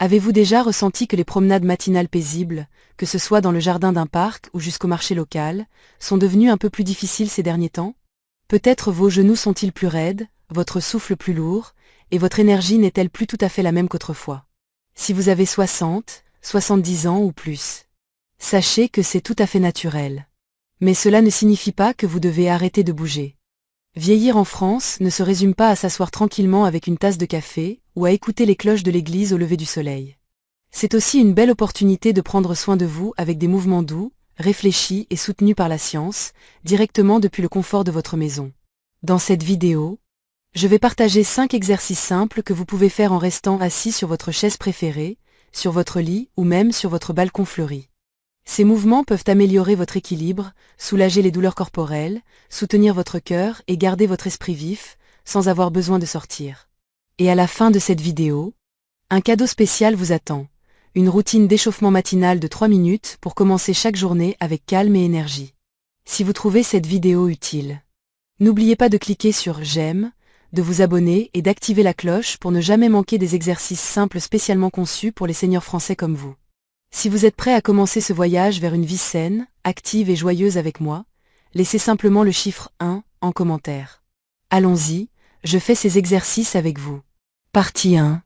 Avez-vous déjà ressenti que les promenades matinales paisibles, que ce soit dans le jardin d'un parc ou jusqu'au marché local, sont devenues un peu plus difficiles ces derniers temps? Peut-être vos genoux sont-ils plus raides, votre souffle plus lourd, et votre énergie n'est-elle plus tout à fait la même qu'autrefois. Si vous avez 60, 70 ans ou plus, sachez que c'est tout à fait naturel. Mais cela ne signifie pas que vous devez arrêter de bouger. Vieillir en France ne se résume pas à s'asseoir tranquillement avec une tasse de café ou à écouter les cloches de l'église au lever du soleil. C'est aussi une belle opportunité de prendre soin de vous avec des mouvements doux, réfléchis et soutenus par la science, directement depuis le confort de votre maison. Dans cette vidéo, je vais partager 5 exercices simples que vous pouvez faire en restant assis sur votre chaise préférée, sur votre lit ou même sur votre balcon fleuri. Ces mouvements peuvent améliorer votre équilibre, soulager les douleurs corporelles, soutenir votre cœur et garder votre esprit vif, sans avoir besoin de sortir. Et à la fin de cette vidéo, un cadeau spécial vous attend. Une routine d'échauffement matinal de 3 minutes pour commencer chaque journée avec calme et énergie. Si vous trouvez cette vidéo utile, n'oubliez pas de cliquer sur j'aime, de vous abonner et d'activer la cloche pour ne jamais manquer des exercices simples spécialement conçus pour les seniors français comme vous. Si vous êtes prêt à commencer ce voyage vers une vie saine, active et joyeuse avec moi, laissez simplement le chiffre 1 en commentaire. Allons-y, je fais ces exercices avec vous. Partie 1.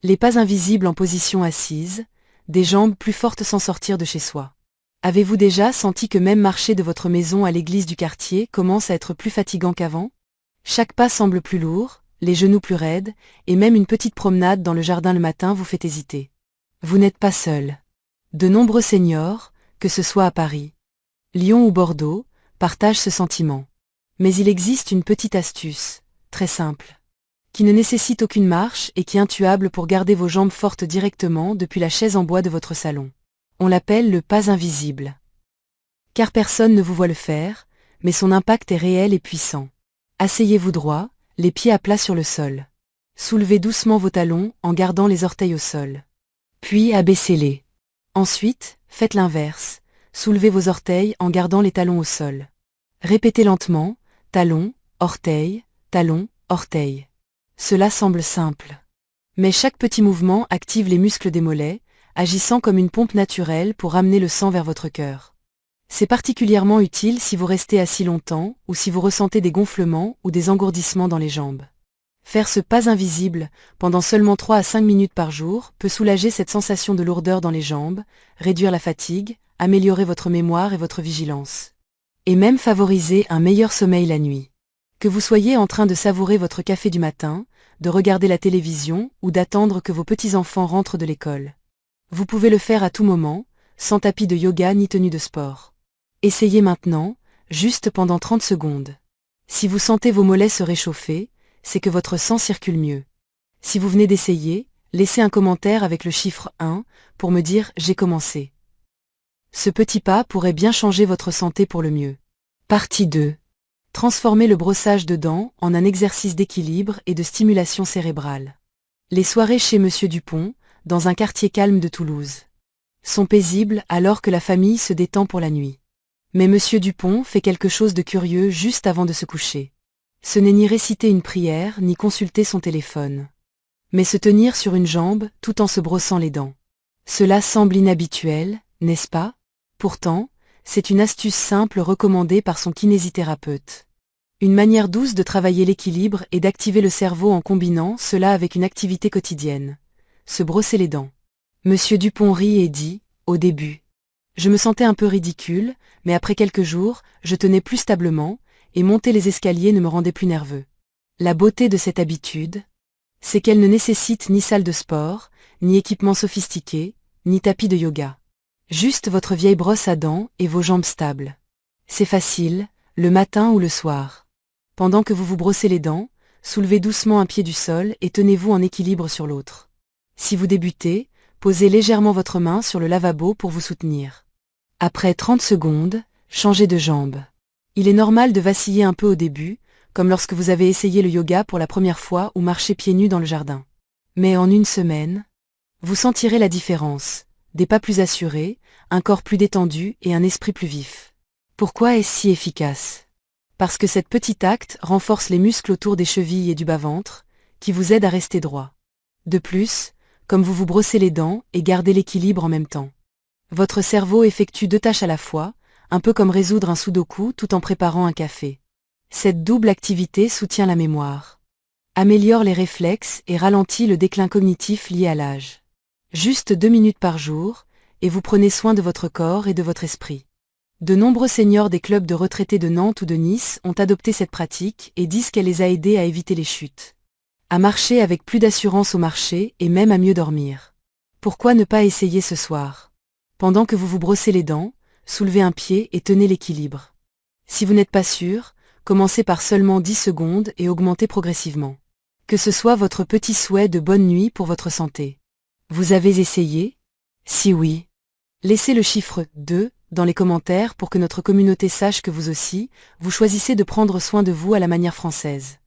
Les pas invisibles en position assise, des jambes plus fortes sans sortir de chez soi. Avez-vous déjà senti que même marcher de votre maison à l'église du quartier commence à être plus fatigant qu'avant? Chaque pas semble plus lourd, les genoux plus raides, et même une petite promenade dans le jardin le matin vous fait hésiter. Vous n'êtes pas seul. De nombreux seniors, que ce soit à Paris, Lyon ou Bordeaux, partagent ce sentiment. Mais il existe une petite astuce, très simple, qui ne nécessite aucune marche et qui est intuable pour garder vos jambes fortes directement depuis la chaise en bois de votre salon. On l'appelle le pas invisible. Car personne ne vous voit le faire, mais son impact est réel et puissant. Asseyez-vous droit, les pieds à plat sur le sol. Soulevez doucement vos talons en gardant les orteils au sol. Puis abaissez-les. Ensuite, faites l'inverse. Soulevez vos orteils en gardant les talons au sol. Répétez lentement, talon, orteil, talon, orteil. Cela semble simple. Mais chaque petit mouvement active les muscles des mollets, agissant comme une pompe naturelle pour ramener le sang vers votre cœur. C'est particulièrement utile si vous restez assis longtemps ou si vous ressentez des gonflements ou des engourdissements dans les jambes. Faire ce pas invisible, pendant seulement 3 à 5 minutes par jour, peut soulager cette sensation de lourdeur dans les jambes, réduire la fatigue, améliorer votre mémoire et votre vigilance. Et même favoriser un meilleur sommeil la nuit. Que vous soyez en train de savourer votre café du matin, de regarder la télévision ou d'attendre que vos petits-enfants rentrent de l'école. Vous pouvez le faire à tout moment, sans tapis de yoga ni tenue de sport. Essayez maintenant, juste pendant 30 secondes. Si vous sentez vos mollets se réchauffer, c'est que votre sang circule mieux. Si vous venez d'essayer, laissez un commentaire avec le chiffre 1 pour me dire « j'ai commencé ». Ce petit pas pourrait bien changer votre santé pour le mieux. Partie 2. Transformez le brossage de dents en un exercice d'équilibre et de stimulation cérébrale. Les soirées chez Monsieur Dupont, dans un quartier calme de Toulouse, sont paisibles alors que la famille se détend pour la nuit. Mais Monsieur Dupont fait quelque chose de curieux juste avant de se coucher. Ce n'est ni réciter une prière ni consulter son téléphone, mais se tenir sur une jambe tout en se brossant les dents. Cela semble inhabituel, n'est-ce pas? Pourtant, c'est une astuce simple recommandée par son kinésithérapeute. Une manière douce de travailler l'équilibre et d'activer le cerveau en combinant cela avec une activité quotidienne. Se brosser les dents. Monsieur Dupont rit et dit, au début, je me sentais un peu ridicule, mais après quelques jours, je tenais plus stablement, et monter les escaliers ne me rendait plus nerveux. La beauté de cette habitude, c'est qu'elle ne nécessite ni salle de sport, ni équipement sophistiqué, ni tapis de yoga. Juste votre vieille brosse à dents et vos jambes stables. C'est facile, le matin ou le soir. Pendant que vous vous brossez les dents, soulevez doucement un pied du sol et tenez-vous en équilibre sur l'autre. Si vous débutez, posez légèrement votre main sur le lavabo pour vous soutenir. Après 30 secondes, changez de jambe. Il est normal de vaciller un peu au début, comme lorsque vous avez essayé le yoga pour la première fois ou marché pieds nus dans le jardin. Mais en une semaine, vous sentirez la différence, des pas plus assurés, un corps plus détendu et un esprit plus vif. Pourquoi est-ce si efficace? Parce que cet petit acte renforce les muscles autour des chevilles et du bas-ventre, qui vous aident à rester droit. De plus, comme vous vous brossez les dents et gardez l'équilibre en même temps. Votre cerveau effectue 2 tâches à la fois, un peu comme résoudre un sudoku tout en préparant un café. Cette double activité soutient la mémoire, améliore les réflexes et ralentit le déclin cognitif lié à l'âge. Juste 2 minutes par jour, et vous prenez soin de votre corps et de votre esprit. De nombreux seniors des clubs de retraités de Nantes ou de Nice ont adopté cette pratique et disent qu'elle les a aidés à éviter les chutes, à marcher avec plus d'assurance au marché et même à mieux dormir. Pourquoi ne pas essayer ce soir? Pendant que vous vous brossez les dents, soulevez un pied et tenez l'équilibre. Si vous n'êtes pas sûr, commencez par seulement 10 secondes et augmentez progressivement. Que ce soit votre petit souhait de bonne nuit pour votre santé. Vous avez essayé? Si oui, laissez le chiffre 2 dans les commentaires pour que notre communauté sache que vous aussi, vous choisissez de prendre soin de vous à la manière française.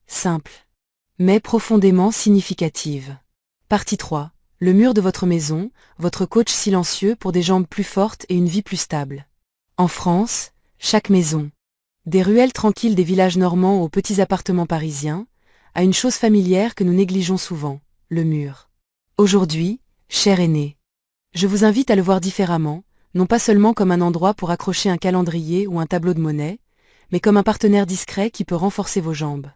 Simple, mais profondément significative. Partie 3. Le mur de votre maison, votre coach silencieux pour des jambes plus fortes et une vie plus stable. En France, chaque maison, des ruelles tranquilles des villages normands aux petits appartements parisiens, a une chose familière que nous négligeons souvent, le mur. Aujourd'hui, cher aîné, je vous invite à le voir différemment, non pas seulement comme un endroit pour accrocher un calendrier ou un tableau de monnaie, mais comme un partenaire discret qui peut renforcer vos jambes,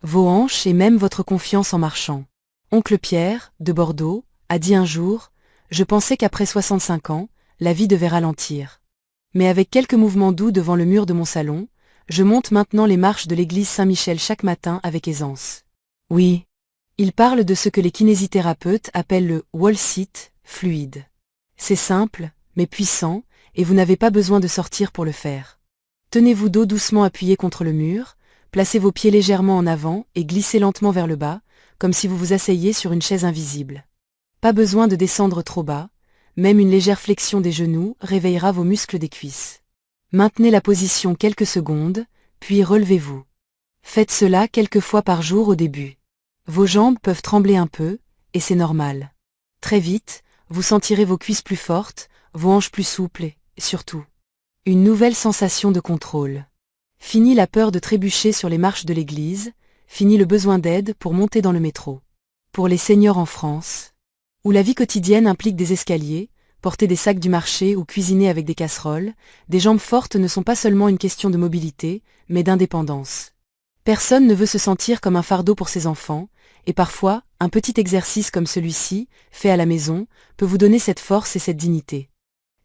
vos hanches et même votre confiance en marchant. Oncle Pierre, de Bordeaux, a dit un jour, « Je pensais qu'après 65 ans, la vie devait ralentir. Mais avec quelques mouvements doux devant le mur de mon salon, je monte maintenant les marches de l'église Saint-Michel chaque matin avec aisance. » Oui, il parle de ce que les kinésithérapeutes appellent le « wall sit » fluide. C'est simple, mais puissant, et vous n'avez pas besoin de sortir pour le faire. Tenez-vous dos doucement appuyé contre le mur, placez vos pieds légèrement en avant et glissez lentement vers le bas, comme si vous vous asseyiez sur une chaise invisible. Pas besoin de descendre trop bas, même une légère flexion des genoux réveillera vos muscles des cuisses. Maintenez la position quelques secondes, puis relevez-vous. Faites cela quelques fois par jour au début. Vos jambes peuvent trembler un peu, et c'est normal. Très vite, vous sentirez vos cuisses plus fortes, vos hanches plus souples et, surtout, une nouvelle sensation de contrôle. Fini la peur de trébucher sur les marches de l'église, fini le besoin d'aide pour monter dans le métro. Pour les seniors en France, où la vie quotidienne implique des escaliers, porter des sacs du marché ou cuisiner avec des casseroles, des jambes fortes ne sont pas seulement une question de mobilité, mais d'indépendance. Personne ne veut se sentir comme un fardeau pour ses enfants, et parfois, un petit exercice comme celui-ci, fait à la maison, peut vous donner cette force et cette dignité.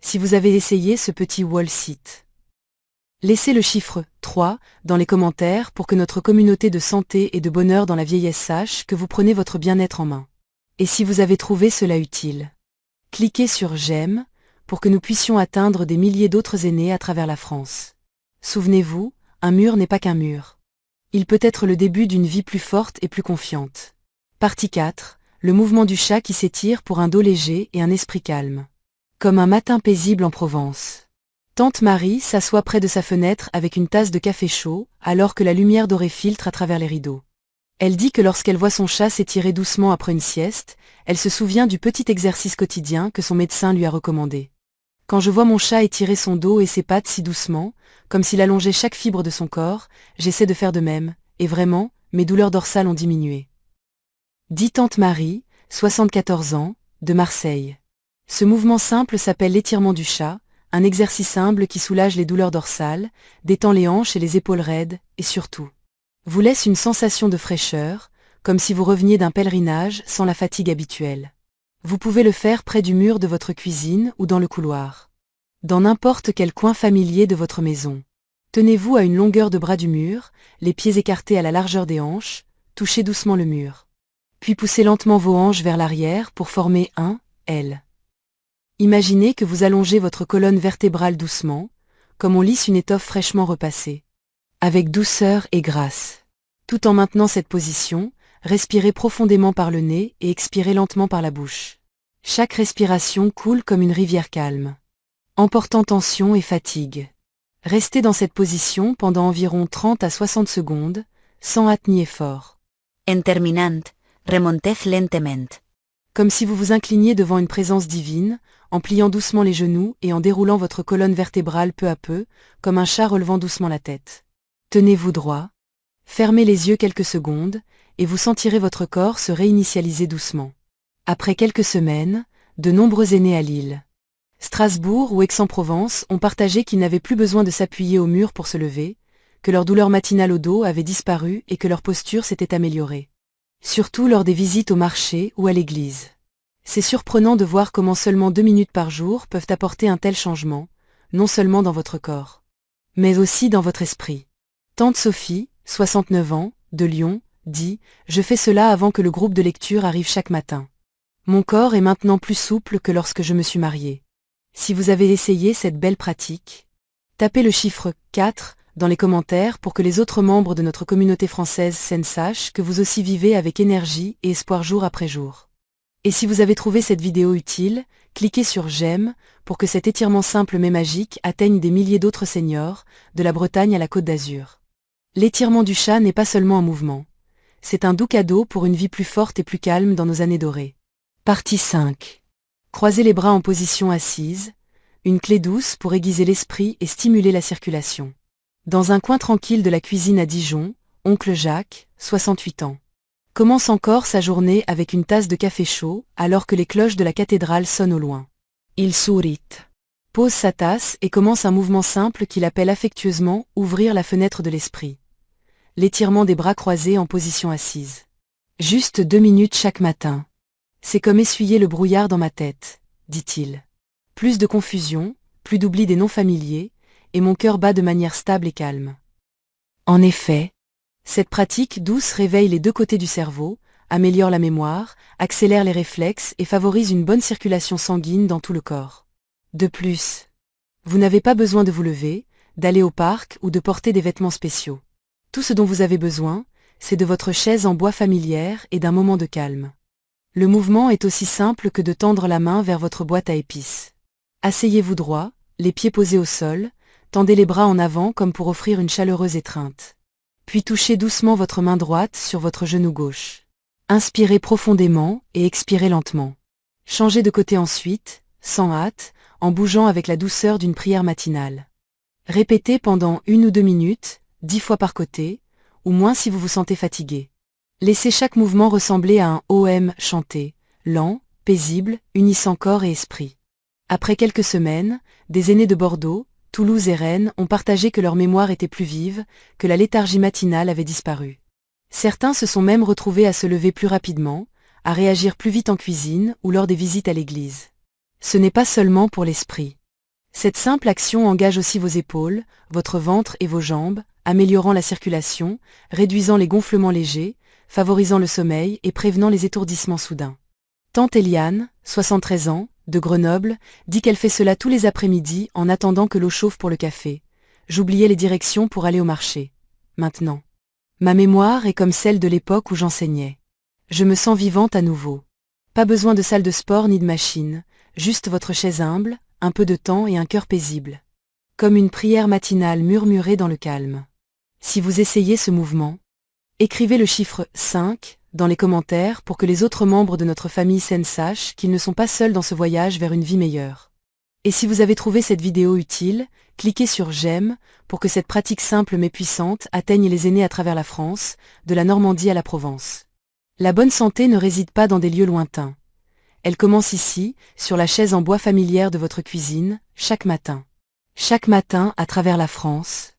Si vous avez essayé ce petit wall sit, laissez le chiffre 3 dans les commentaires pour que notre communauté de santé et de bonheur dans la vieillesse sache que vous prenez votre bien-être en main. Et si vous avez trouvé cela utile, cliquez sur j'aime pour que nous puissions atteindre des milliers d'autres aînés à travers la France. Souvenez-vous, un mur n'est pas qu'un mur. Il peut être le début d'une vie plus forte et plus confiante. Partie 4. Le mouvement du chat qui s'étire pour un dos léger et un esprit calme. Comme un matin paisible en Provence. Tante Marie s'assoit près de sa fenêtre avec une tasse de café chaud, alors que la lumière dorée filtre à travers les rideaux. Elle dit que lorsqu'elle voit son chat s'étirer doucement après une sieste, elle se souvient du petit exercice quotidien que son médecin lui a recommandé. Quand je vois mon chat étirer son dos et ses pattes si doucement, comme s'il allongeait chaque fibre de son corps, j'essaie de faire de même, et vraiment, mes douleurs dorsales ont diminué. Dit tante Marie, 74 ans, de Marseille. Ce mouvement simple s'appelle l'étirement du chat, un exercice humble qui soulage les douleurs dorsales, détend les hanches et les épaules raides, et surtout, vous laisse une sensation de fraîcheur, comme si vous reveniez d'un pèlerinage sans la fatigue habituelle. Vous pouvez le faire près du mur de votre cuisine ou dans le couloir. Dans n'importe quel coin familier de votre maison. Tenez-vous à une longueur de bras du mur, les pieds écartés à la largeur des hanches, touchez doucement le mur. Puis poussez lentement vos hanches vers l'arrière pour former un L. Imaginez que vous allongez votre colonne vertébrale doucement, comme on lisse une étoffe fraîchement repassée. Avec douceur et grâce. Tout en maintenant cette position, respirez profondément par le nez et expirez lentement par la bouche. Chaque respiration coule comme une rivière calme, emportant tension et fatigue. Restez dans cette position pendant environ 30 à 60 secondes, sans hâte ni effort. En terminant, remontez lentement. Comme si vous vous incliniez devant une présence divine, en pliant doucement les genoux et en déroulant votre colonne vertébrale peu à peu, comme un chat relevant doucement la tête. Tenez-vous droit, fermez les yeux quelques secondes, et vous sentirez votre corps se réinitialiser doucement. Après quelques semaines, de nombreux aînés à Lille, Strasbourg ou Aix-en-Provence ont partagé qu'ils n'avaient plus besoin de s'appuyer au mur pour se lever, que leur douleur matinale au dos avait disparu et que leur posture s'était améliorée. Surtout lors des visites au marché ou à l'église. C'est surprenant de voir comment seulement 2 minutes par jour peuvent apporter un tel changement, non seulement dans votre corps, mais aussi dans votre esprit. Tante Sophie, 69 ans, de Lyon, dit « Je fais cela avant que le groupe de lecture arrive chaque matin. Mon corps est maintenant plus souple que lorsque je me suis mariée. » Si vous avez essayé cette belle pratique, tapez le chiffre 4 dans les commentaires pour que les autres membres de notre communauté française saine sachent que vous aussi vivez avec énergie et espoir jour après jour. Et si vous avez trouvé cette vidéo utile, cliquez sur j'aime pour que cet étirement simple mais magique atteigne des milliers d'autres seniors, de la Bretagne à la Côte d'Azur. L'étirement du chat n'est pas seulement un mouvement. C'est un doux cadeau pour une vie plus forte et plus calme dans nos années dorées. Partie 5. Croisez les bras en position assise, une clé douce pour aiguiser l'esprit et stimuler la circulation. Dans un coin tranquille de la cuisine à Dijon, oncle Jacques, 68 ans, commence encore sa journée avec une tasse de café chaud alors que les cloches de la cathédrale sonnent au loin. Il sourit, pose sa tasse et commence un mouvement simple qu'il appelle affectueusement « ouvrir la fenêtre de l'esprit ». L'étirement des bras croisés en position assise. Juste 2 minutes chaque matin. C'est comme essuyer le brouillard dans ma tête, dit-il. Plus de confusion, plus d'oubli des noms familiers, et mon cœur bat de manière stable et calme. En effet, cette pratique douce réveille les deux côtés du cerveau, améliore la mémoire, accélère les réflexes et favorise une bonne circulation sanguine dans tout le corps. De plus, vous n'avez pas besoin de vous lever, d'aller au parc ou de porter des vêtements spéciaux. Tout ce dont vous avez besoin, c'est de votre chaise en bois familière et d'un moment de calme. Le mouvement est aussi simple que de tendre la main vers votre boîte à épices. Asseyez-vous droit, les pieds posés au sol, tendez les bras en avant comme pour offrir une chaleureuse étreinte. Puis touchez doucement votre main droite sur votre genou gauche. Inspirez profondément et expirez lentement. Changez de côté ensuite, sans hâte, en bougeant avec la douceur d'une prière matinale. Répétez pendant 1 ou 2 minutes, 10 fois par côté, ou moins si vous vous sentez fatigué. Laissez chaque mouvement ressembler à un OM chanté, lent, paisible, unissant corps et esprit. Après quelques semaines, des aînés de Bordeaux, Toulouse et Rennes ont partagé que leur mémoire était plus vive, que la léthargie matinale avait disparu. Certains se sont même retrouvés à se lever plus rapidement, à réagir plus vite en cuisine ou lors des visites à l'église. Ce n'est pas seulement pour l'esprit. Cette simple action engage aussi vos épaules, votre ventre et vos jambes, améliorant la circulation, réduisant les gonflements légers, favorisant le sommeil et prévenant les étourdissements soudains. Tante Eliane, 73 ans, de Grenoble, dit qu'elle fait cela tous les après-midi en attendant que l'eau chauffe pour le café. J'oubliais les directions pour aller au marché. Maintenant, ma mémoire est comme celle de l'époque où j'enseignais. Je me sens vivante à nouveau. Pas besoin de salle de sport ni de machine, juste votre chaise humble, un peu de temps et un cœur paisible. Comme une prière matinale murmurée dans le calme. Si vous essayez ce mouvement, écrivez le chiffre 5 dans les commentaires pour que les autres membres de notre famille saine sachent qu'ils ne sont pas seuls dans ce voyage vers une vie meilleure. Et si vous avez trouvé cette vidéo utile, cliquez sur j'aime pour que cette pratique simple mais puissante atteigne les aînés à travers la France, de la Normandie à la Provence. La bonne santé ne réside pas dans des lieux lointains. Elle commence ici, sur la chaise en bois familière de votre cuisine, chaque matin. Chaque matin à travers la France.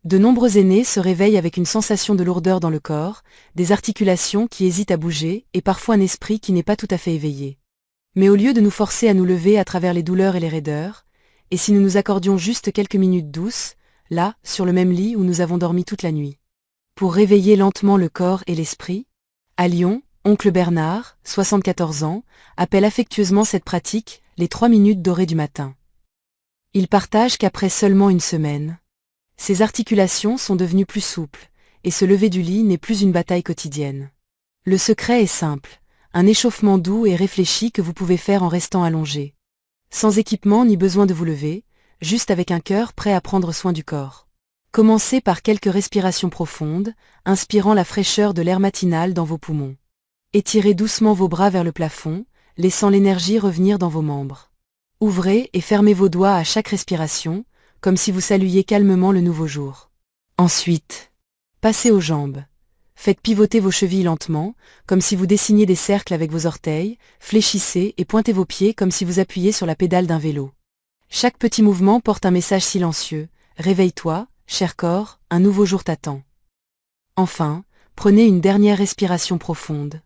De nombreux aînés se réveillent avec une sensation de lourdeur dans le corps, des articulations qui hésitent à bouger et parfois un esprit qui n'est pas tout à fait éveillé. Mais au lieu de nous forcer à nous lever à travers les douleurs et les raideurs, et si nous nous accordions juste quelques minutes douces, là, sur le même lit où nous avons dormi toute la nuit, pour réveiller lentement le corps et l'esprit, à Lyon, oncle Bernard, 74 ans, appelle affectueusement cette pratique les 3 minutes dorées du matin. Il partage qu'après seulement une semaine, ses articulations sont devenues plus souples, et se lever du lit n'est plus une bataille quotidienne. Le secret est simple, un échauffement doux et réfléchi que vous pouvez faire en restant allongé. Sans équipement ni besoin de vous lever, juste avec un cœur prêt à prendre soin du corps. Commencez par quelques respirations profondes, inspirant la fraîcheur de l'air matinal dans vos poumons. Étirez doucement vos bras vers le plafond, laissant l'énergie revenir dans vos membres. Ouvrez et fermez vos doigts à chaque respiration, comme si vous saluiez calmement le nouveau jour. Ensuite, passez aux jambes. Faites pivoter vos chevilles lentement, comme si vous dessiniez des cercles avec vos orteils, fléchissez et pointez vos pieds comme si vous appuyiez sur la pédale d'un vélo. Chaque petit mouvement porte un message silencieux. Réveille-toi, cher corps, un nouveau jour t'attend. Enfin, prenez une dernière respiration profonde,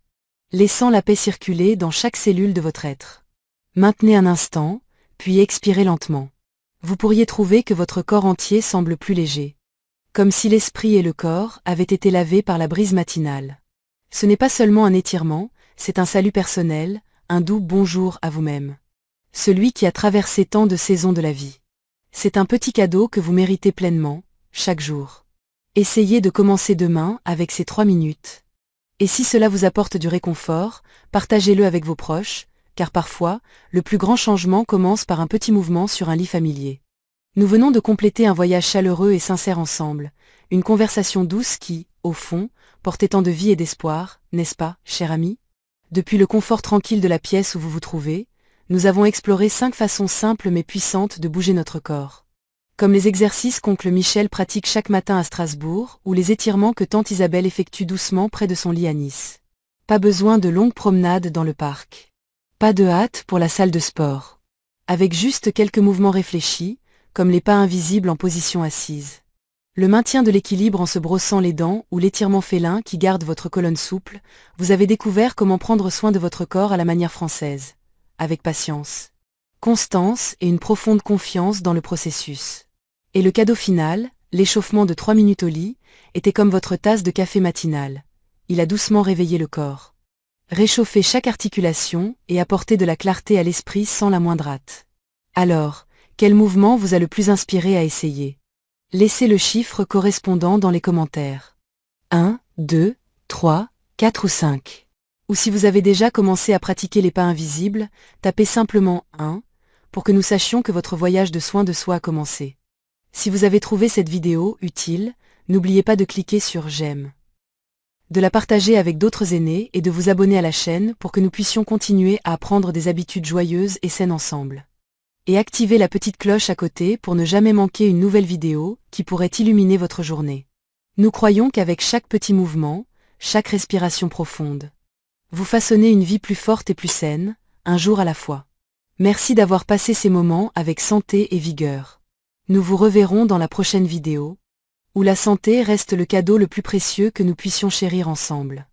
laissant la paix circuler dans chaque cellule de votre être. Maintenez un instant, puis expirez lentement. Vous pourriez trouver que votre corps entier semble plus léger, comme si l'esprit et le corps avaient été lavés par la brise matinale. Ce n'est pas seulement un étirement, c'est un salut personnel, un doux bonjour à vous-même. Celui qui a traversé tant de saisons de la vie. C'est un petit cadeau que vous méritez pleinement, chaque jour. Essayez de commencer demain avec ces 3 minutes. Et si cela vous apporte du réconfort, partagez-le avec vos proches, car parfois, le plus grand changement commence par un petit mouvement sur un lit familier. Nous venons de compléter un voyage chaleureux et sincère ensemble, une conversation douce qui, au fond, portait tant de vie et d'espoir, n'est-ce pas, cher ami? Depuis le confort tranquille de la pièce où vous vous trouvez, nous avons exploré 5 façons simples mais puissantes de bouger notre corps. Comme les exercices qu'oncle Michel pratique chaque matin à Strasbourg, ou les étirements que tante Isabelle effectue doucement près de son lit à Nice. Pas besoin de longues promenades dans le parc. Pas de hâte pour la salle de sport. Avec juste quelques mouvements réfléchis, comme les pas invisibles en position assise. Le maintien de l'équilibre en se brossant les dents ou l'étirement félin qui garde votre colonne souple, vous avez découvert comment prendre soin de votre corps à la manière française. Avec patience, constance et une profonde confiance dans le processus. Et le cadeau final, l'échauffement de 3 minutes au lit, était comme votre tasse de café matinal. Il a doucement réveillé le corps. Réchauffé chaque articulation et apporté de la clarté à l'esprit sans la moindre hâte. Alors, quel mouvement vous a le plus inspiré à essayer? Laissez le chiffre correspondant dans les commentaires. 1, 2, 3, 4 ou 5. Ou si vous avez déjà commencé à pratiquer les pas invisibles, tapez simplement 1 pour que nous sachions que votre voyage de soin de soi a commencé. Si vous avez trouvé cette vidéo utile, n'oubliez pas de cliquer sur j'aime, de la partager avec d'autres aînés et de vous abonner à la chaîne pour que nous puissions continuer à apprendre des habitudes joyeuses et saines ensemble. Et activez la petite cloche à côté pour ne jamais manquer une nouvelle vidéo qui pourrait illuminer votre journée. Nous croyons qu'avec chaque petit mouvement, chaque respiration profonde, vous façonnez une vie plus forte et plus saine, un jour à la fois. Merci d'avoir passé ces moments avec santé et vigueur. Nous vous reverrons dans la prochaine vidéo, où la santé reste le cadeau le plus précieux que nous puissions chérir ensemble.